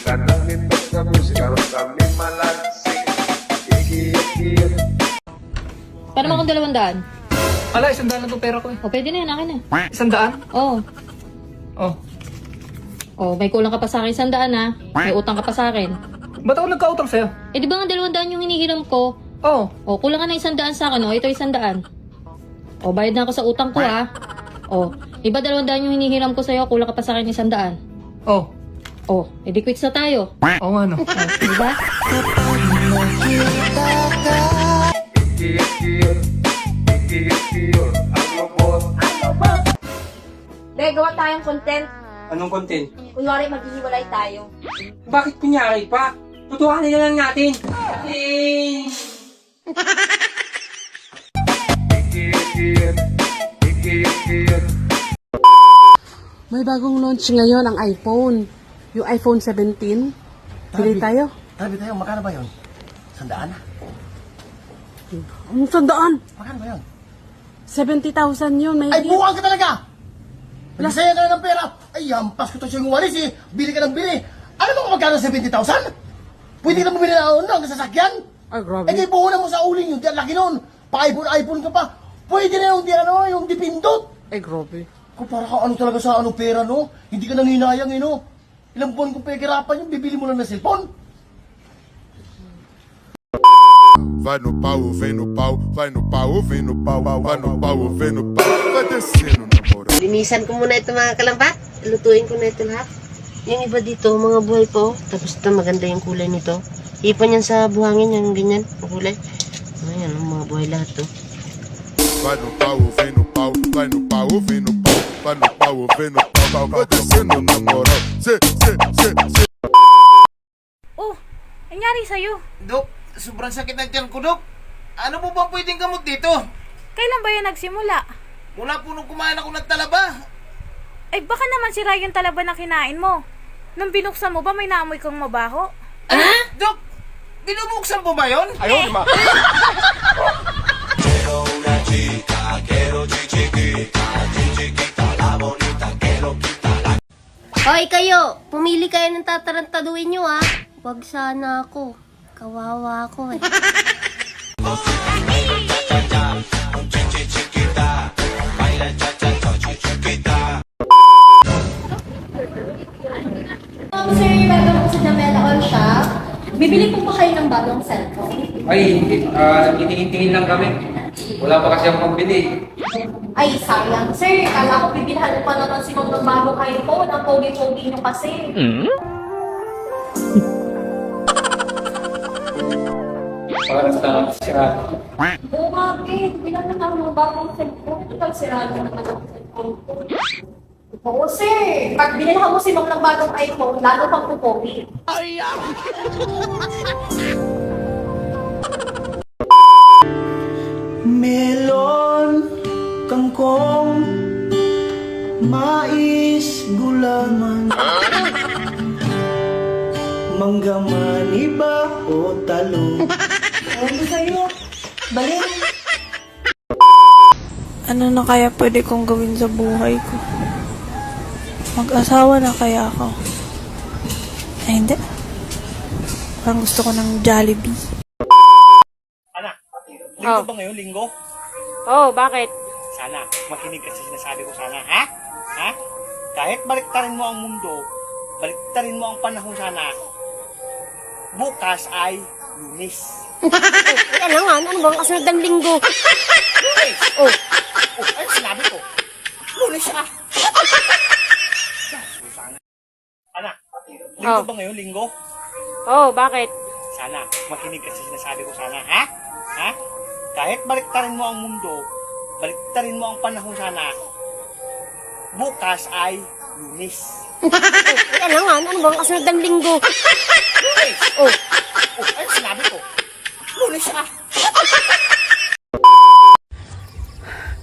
Paano mo kung 200? Ala, 100 lang itong pera ko eh. O, pwede na yan, akin na. 100? Oo. Oh. Oh, may kulang ka pa sa akin 100 ha. May utang ka pa sa akin. Ba't ako nagkautang sa'yo? Eh di ba nga 200 yung hinihiram ko? Oo. Oh, kulang ka na 100 sa akin. Oh, ito 100. Oh, bayad na ako sa utang ko ha. Oh, iba 200 yung hinihiram ko sa'yo, kulang ka pa sa akin 100. Oh. Oh, edi quits na tayo. Oo nga no. Oh, di ba? Be, gawa tayong content. Anong content? Kunwari, maghihiwalay tayo. Bakit kunyari pa? Tutuhanin na lang natin. Eh... May bagong launch ngayon ang iPhone. Yung iPhone 17. Bili tayo. Sabi tayo, magkano ba yun? 100 na? Ang sandaan. Magkano ba yun? 70,000 yun. May Ay, buwang ka talaga! Nagsaya ka na ng pera. Ay, hampas ko to siyang walis eh. Bili ka ng bili. Alam mo kung magkano 70,000? Pwede ka na bumili ng sasakyan? Ay, grabe. Eh, di puhunan mo sa uling yun. Di ang laki nun. Pa-iPhone ka pa. Pwede na yung, yung dipindot. Ay, grabe. Kung para ka ano talaga sa pera, no? Hindi ka nanginayang, eh, no? Ilang buwan kong pagkirapan yung bibili mo lang ng cellphone. Vai no pau, vem no pau, vai no pau, vem no pau, vai no pau, vem no pau, vai descendo na moral. Linisan ko muna ito mga kalambat. Lutuin ko na ito lahat. Yung iba dito, mga buhay po. Tapos ito, maganda yung kulay nito. Ipon yan sa buhangin, yung ganyan, ang kulay. Ayan, mga buhay lahat to. Vai no pau, vem no pau, vai no pau, vem no pau, vai no pau, vem no pau, vai descendo na moral. Se. Oh, nangyari sa'yo? Dok, sobrang sakit ng tiyan ko, Dok. Ano po ba pwedeng gamot dito? Kailan ba yan nagsimula? Mula po nung kumain ako ng talaba. Ay, baka naman sira yung talaba na kinain mo. Nung binuksan mo ba, may naamoy kang mabaho? Dok, binubuksan po ba yun? Ayaw, di ba? Hoy kayo, pumili kayo ng tatarantaduin nyo ha. Huwag sana ako. Kawawa ako eh. Sir, bago po sa Jamela All Shop, bibili po ba kayo ng bagong cellphone? Ay, nagtitingin-tingin lang kami. Wala pa kasi akong pambili. Ay, sayang. Sir, kala ko bibilhan pa naman si Mom ng bagong iPhone. Ang pogi-pogi nyo kasi. Para sa sira. Oo, bakit? Bilang na ako ng bagong cellphone. Ikaw, sirado naman ang cellphone ko. Oo, sir. Pag binilhan mo si Mom ng bagong iPhone, lalo pang pupogi. Melon, kangkong, mais, gulaman, mangga maniba o talong. Ano sa'yo? Balik. Ano na kaya pwede kong gawin sa buhay ko? Mag-asawa na kaya ako? Ay, hindi. Parang gusto ko ng Jollibee. Anak, linggo ba ngayon? Linggo? Oh, bakit? Sana, makinig ka sa sinasabi ko sana, ha? Ha? Kahit baliktarin mo ang mundo, baliktarin mo ang panahon sana, bukas ay Lunes. Kailangan, ano bang kasunod ng linggo? Lunes! Oh, Ay, sinabi ko. Lunes ah! Anak, linggo ba ngayon? Linggo? Oh, bakit? Sana, makinig ka sa sinasabi ko sana, ha? Ha? Kahit baliktarin mo ang mundo, baliktarin mo ang panahon sana, bukas ay Lunes. kailangan, ano bang kasunod ng linggo? Lunes! Oh, Ay, sinabi ko. Lunes ah!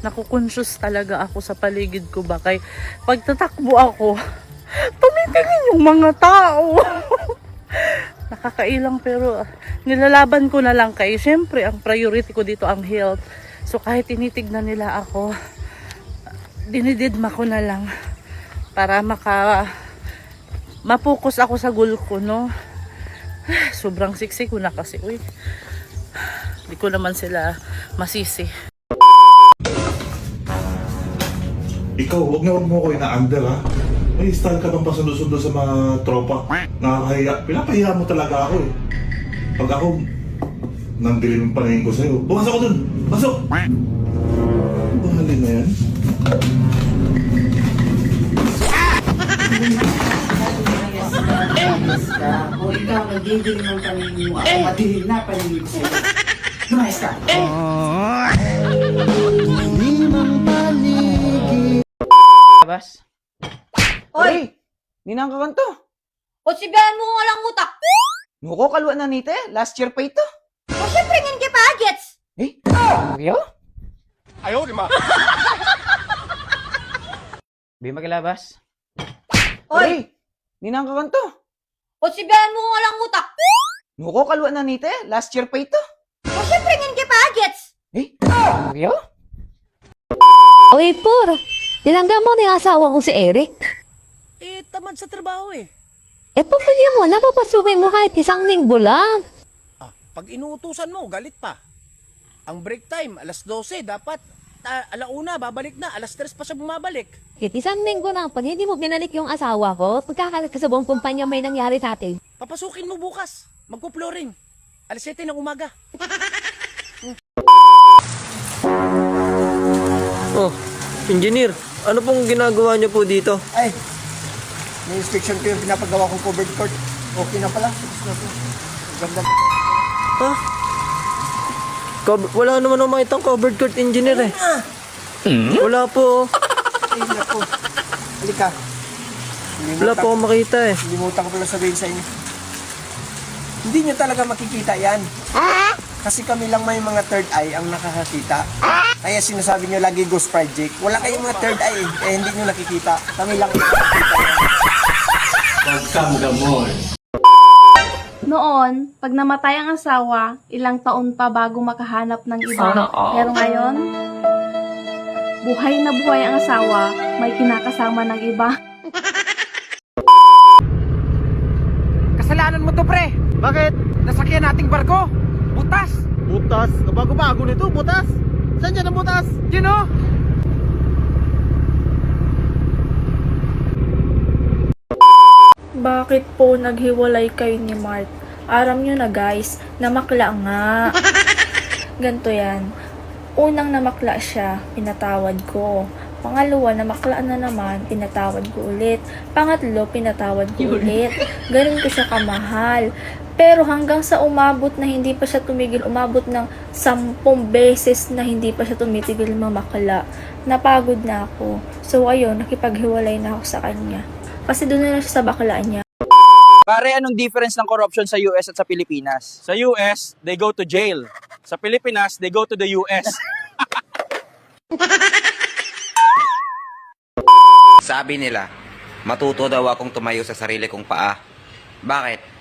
Nakukonsyos talaga ako sa paligid ko ba kay pagtatakbo ako, tumitingin yung mga tao. Nakakailang pero nilalaban ko na lang kay syempre ang priority ko dito ang health. So kahit tinitignan nila ako, dinididma ko na lang para mapokus ako sa goal ko, no? Sobrang siksi ko na kasi, uy. Hindi ko naman sila masisi. Ikaw, huwag mo ako ina-under ha. May style ka bang pasundo-sundo sa mga tropa? Nakakahiya. Pinapahiya mo talaga ako eh. Pag ako, nang dilim yung paningin ko sa'yo. Bukas ako dun! Pasok! Bahalin na yan. O ikaw, nagdidilim ang paningin mo. Ako madilim na paningin ko sa'yo. Lumayas ka. Bas? Oy! Ninang ka kanto. O sibihan mo kung walang utak. Nuko kaluan na nite. Last year pa ito. O syempre ngin kay Pagets. Eh? Yo? Ayaw, di ma. Di magilabas. Oy! Ninang ka kanto. O sibihan mo kung walang utak. Nuko kaluan na nite. Last year pa ito. O syempre ngin kay Pagets. Eh? Yo? Oy, Por. Dilangga mo na yung asawa ko si Eric. Eh, tamad sa trabaho eh. Pabili mo, napapasukin mo kahit isang linggo lang. Ah, pag inuutusan mo, galit pa. Ang break time, alas 12, dapat alauna, babalik na. Alas 3 pa siya bumabalik. Kahit isang linggo lang, pag hindi mo binalik yung asawa ko, pagkakalat ka sa buong kumpanya may nangyari sa atin. Papasukin mo bukas. Magpo-flooring. Alas 7 ng umaga. Oh, engineer, ano pong ginagawa niyo po dito? Ay, may inspection ko yung pinapagawa kong covered court. Okay na pala. Tapos na po. Ganda. Ha? Wala naman ako makitang covered court engineer eh. Wala po. Ay, naku. Halika. Wala po akong makita eh. Limutan ko pala sabihin sa inyo. Hindi nyo talaga makikita yan. Kasi kami lang may mga third eye ang nakakakita. Kaya sinasabi nyo lagi Ghost Project. Wala kayong mga third eye eh. Kaya hindi nyo nakikita. Kami lang yung nakikita yan. Noon, pag namatay ang asawa, ilang taon pa bago makahanap ng iba. Pero ngayon, buhay na buhay ang asawa, may kinakasama ng iba. Kasalanan mo to, pre. Bakit? Nasakyan nating barko. Butas. Butas? Bago-bago nito, butas? Saan dyan ang butas? Yun o. Bakit po naghiwalay kayo ni Mark? Aram nyo na guys, namakla nga. Ganto yan. Unang namakla siya, pinatawad ko. Pangalawa, namakla na naman, pinatawad ko ulit. Pangatlo, pinatawad ko ulit. Ganun ko siya kamahal. Pero hanggang sa umabot na hindi pa siya tumigil, umabot ng 10 beses na hindi pa siya tumitigil mamakla. Napagod na ako. So ayun, nakipaghiwalay na ako sa kanya. Kasi doon na lang siya sa baklaan niya. Pare, anong difference ng corruption sa US at sa Pilipinas? Sa US, they go to jail. Sa Pilipinas, they go to the US. Sabi nila, matuto daw akong tumayo sa sarili kong paa. Bakit?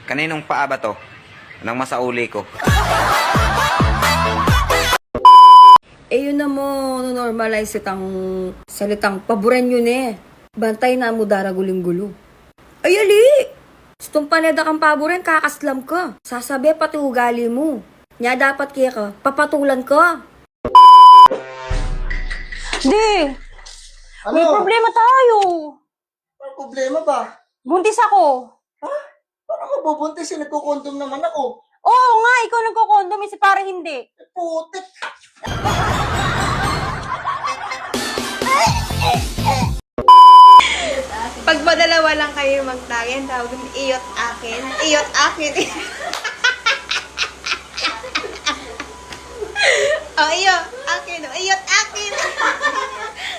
Kaninong paa ba to? Nang masauli ko. Yun na mo, normalize itang salitang paboren yun eh. Bantay na mo dara guling-gulo. Ay, ali! Stong paneda kang paboren, kakaslam ka. Sasabi pati ugali mo. Nya dapat kaya ka, papatulan ka. Di! Ano? May problema tayo. Ano problema ba? Buntis ako. Parang ako bubuntis eh, nagkukondom naman ako. Oo nga, ikaw nagkukondom, si parang hindi. Putik! Pag madalawa lang kayo magtagin, tawag ng iyot akin. Iyot akin. Oh, iyot akin. Iyot akin.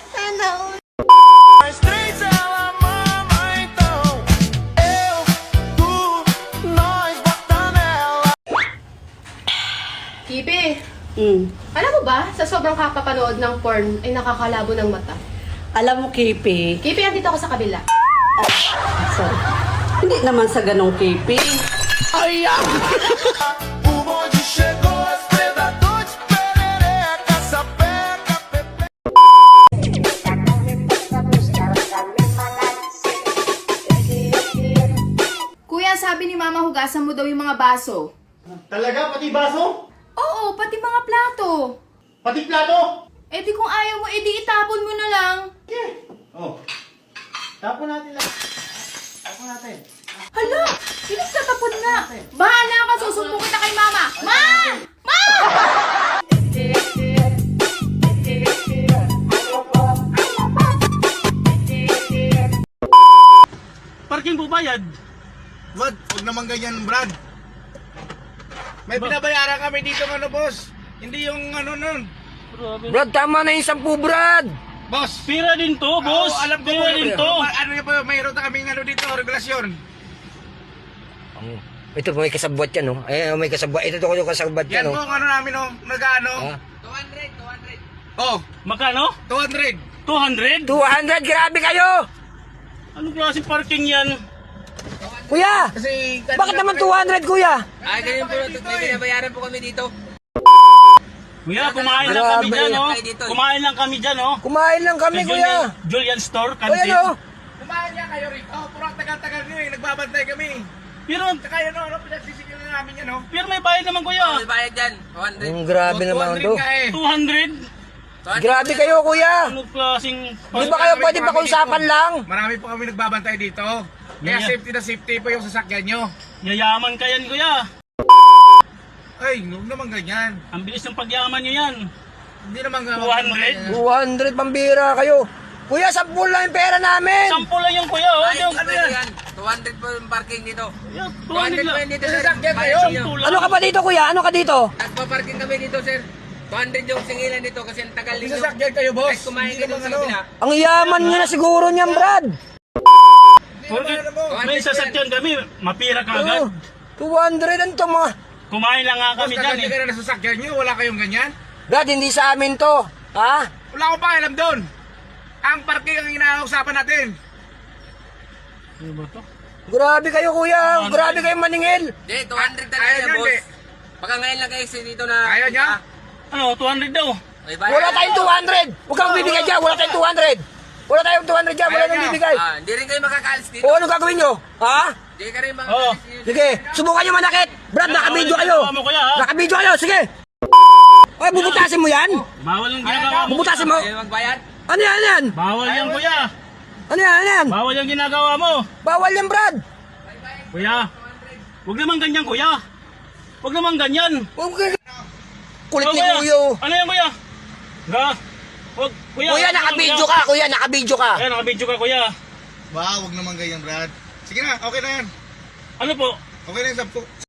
Sana all. Kipi, alam mo ba, sa sobrang kakapanood ng porn ay nakakalabo ng mata. Alam mo, Kipi. Kipi, andito ako sa kabila. Sorry. Hindi naman sa ganong Kipi. sabi ni Mama hugasan mo daw yung mga baso. Talaga? Pati baso? Oo, pati mga plato. Pati plato? Eh di kung ayaw mo, eh di itapon mo na lang. Oh. Tapon natin lang. Tapon natin. Hala! Pinagtatapon nga! Bahala ka, susumbong kita kay Mama! Ma! Ma! Parking po bayad. Brad, huwag naman ganyan, Brad. May binabayaran kami dito ng ano, boss. Hindi yung ano nun. Brad, tama na yung 10, Brad. Boss. Pira din to, boss. Oo, alam ko Pira po. din to. Ano yun po, mayroon na kaming ano dito, regulasyon. Ito po may kasabwat yan, no? Eh, may kasabwat. Ito ko yung kasabwat Yan yan, po no? ang ano namin, no? Nag-ano. Ha? 200. Oh, Magkano? 200. 200? 200, grabe kayo! Anong klaseng parking yan? Kuya! Kasi... Bakit naman 200, kuya? Ay, ganyan po. May binabayaran po kami dito. Kuya, kumain lang kami dyan, no? Kumain lang kami dyan, no? Kumain lang kami, Sa kuya. Julian Store, Kuya, canteen. no? Kumain niya kayo rito. Puro ang tagal-tagal nyo eh. Nagbabantay kami. Pero, Saka yun, ano, pinagsisigaw na namin yan, no? pero may bayad naman, kuya. bayad dyan. 200. Grabe naman to. 200? Grabe kayo, kuya. Anong klaseng... Di ba kayo pwede pakiusapan lang? Marami po kami nagbabantay dito. Kaya Yeah. safety na safety po yung sasakyan nyo. Yayaman ka yan, kuya. Ay, huwag naman ganyan. Ang bilis ng pagyaman nyo yan. Hindi naman 200? 200 pambira kayo. Kuya, 10 lang yung pera namin. 10 lang yung kuya, oh. Ay, ano yan? 200 po yung parking dito. 200 lang. dito, Sa sasakyan kayo. 10 lang. Ano ka ba dito, kuya? Ano ka dito? Nagpa-parking kami dito, sir. 200 yung singilan dito kasi ang tagal May sasakyan kayo, boss. Kahit kumain Hindi ka naman dito sa kabila. Ang yaman nyo na siguro niyan, Brad. Porque may sasakyan kami, mapira ka agad. 200 ang to mga. Kumain lang nga Boss, kami dyan, nakandi eh. ka na sa sasakyan nyo. Wala kayong ganyan. Brad, hindi sa amin to. Ha? Wala akong pakialam doon. Ang parking ang inausapan natin. Grabe kayo, kuya. Grabe kayo maningil. Hindi, 200 talaga Ayaw yan, nyo, boss. hindi. Baka ngayon lang kayo dito na... Ayaw nyo? Ano, 200 daw. May bayad Wala na tayong kayo. 200. Huwag kang bibigay dyan. Wala tayong 200. Wala tayong 200 dyan. Wala Ayaw nang niya. bibigay. Hindi rin kayo makakaalis dito. O, ano gagawin nyo? Ha? Hindi ka rin Oo. makakaalis dito. Sige, subukan nyo manakit. Brad, nakabidyo kayo. Bawal mo, kuya, ha? Nakabidyo kayo, sige. Oy, bubutasin mo yan? Bawal yung ginagawa mo. Bubutasin mo? Ayaw magbayad? Ano yan, ano yan? Bawal yan, kuya. Ano yan, ano yan? Bawal yung ginagawa mo. Bawal yan, Brad. Kuya, huwag naman ganyan, kuya. Huwag naman ganyan. Kulit Oh, ni kuya. Kuya. Ano yan, kuya? Ga. Huwag, kuya. Kuya, nakabidyo ka. Kuya, nakabidyo ka. Kuya, nakabidyo ka, kuya. Wow, huwag naman ganyan, Brad. Sige na, okay na yan. Ano po? Okay na yung 10.